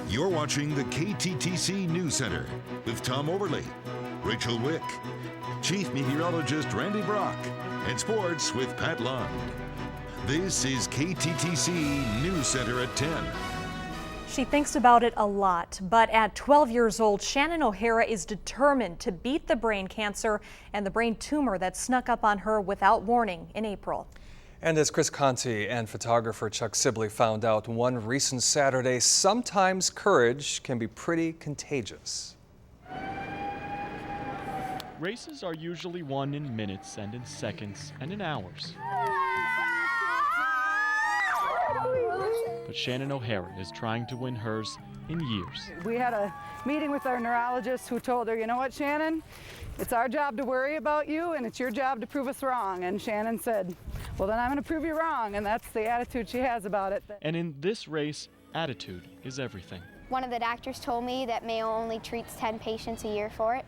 You're watching the KTTC News Center with Tom Overley, Rachel Wick, Chief Meteorologist Randy Brock, and Sports with Pat Lund. This is KTTC News Center at 10. She thinks about it a lot, but at 12 years old, Shannon O'Hara is determined to beat the brain cancer and the brain tumor that snuck up on her without warning in April. And as Chris Conte and photographer Chuck Sibley found out one recent Saturday, sometimes courage can be pretty contagious. Races are usually won in minutes and in seconds and in hours. But Shannon O'Hara is trying to win hers in years. We had a meeting with our neurologist who told her, you know what, Shannon? It's our job to worry about you, and it's your job to prove us wrong. And Shannon said, well, then I'm going to prove you wrong. And that's the attitude she has about it. And in this race, attitude is everything. One of the doctors told me that Mayo only treats 10 patients a year for it.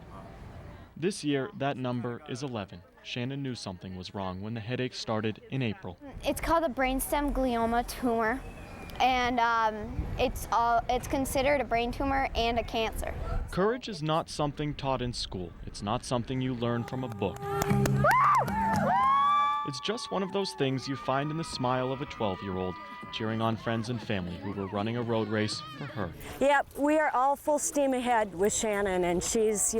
This year, that number is 11. Shannon knew something was wrong when the headache started in April. It's called a brainstem glioma tumor, and it's considered a brain tumor and a cancer. Courage is not something taught in school. It's not something you learn from a book. It's just one of those things you find in the smile of a 12-year-old cheering on friends and family who were running a road race for her. Yep, we are all full steam ahead with Shannon, and she's,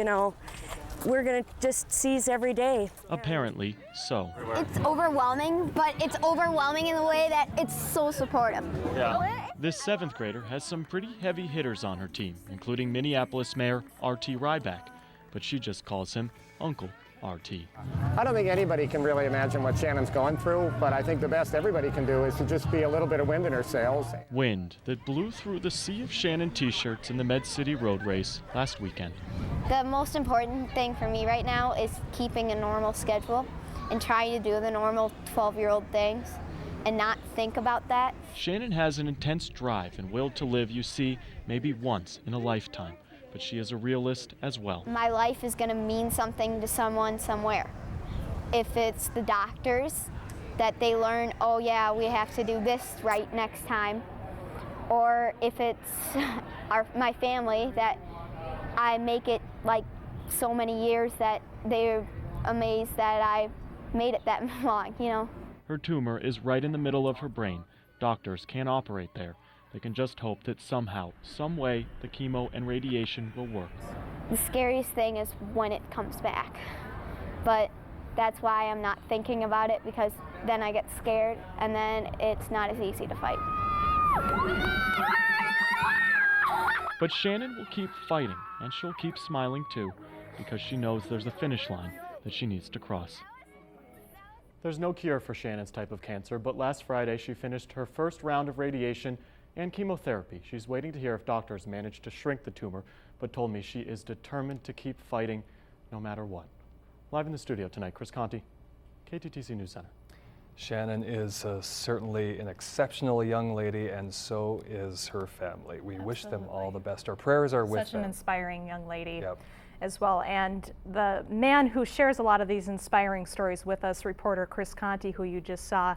we're going to just seize every day. Apparently so. It's overwhelming, but it's overwhelming in the way that it's so supportive. Yeah. This 7th grader has some pretty heavy hitters on her team, including Minneapolis Mayor R.T. Rybak, but she just calls him Uncle R.T. I don't think anybody can really imagine what Shannon's going through, but I think the best everybody can do is to just be a little bit of wind in her sails. Wind that blew through the sea of Shannon t-shirts in the Med City road race last weekend. The most important thing for me right now is keeping a normal schedule and trying to do the normal 12-year-old things and not think about that. Shannon has an intense drive and will to live, you see, maybe once in a lifetime. But she is a realist as well. My life is going to mean something to someone somewhere. If it's the doctors, that they learn, oh yeah, we have to do this right next time. Or if it's my family, that I make it like so many years that they're amazed that I made it that long, Her tumor is right in the middle of her brain. Doctors can't operate there. They can just hope that somehow, some way, the chemo and radiation will work. The scariest thing is when it comes back. But that's why I'm not thinking about it, because then I get scared and then it's not as easy to fight. But Shannon will keep fighting, and she'll keep smiling too, because she knows there's a finish line that she needs to cross. There's no cure for Shannon's type of cancer, but last Friday she finished her first round of radiation and chemotherapy. She's waiting to hear if doctors managed to shrink the tumor, but told me she is determined to keep fighting no matter what. Live in the studio tonight, Chris Conte, KTTC News Center. Shannon is certainly an exceptional young lady, and so is her family. We wish them all the best. Our prayers are with them. Such an inspiring young lady. Yep. As well. And the man who shares a lot of these inspiring stories with us, reporter Chris Conte, who you just saw,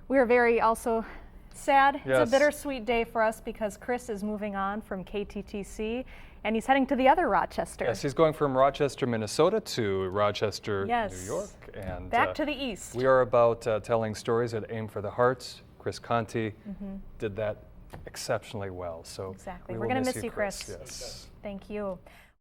we are very also sad. Yes. It's a bittersweet day for us because Chris is moving on from KTTC and he's heading to the other Rochester. Yes, he's going from Rochester, Minnesota to Rochester, yes. New York. And back to the east. We are about telling stories that aim for the hearts. Chris Conte did that exceptionally well. So exactly. we're going to miss you, Chris. Yes. Thank you.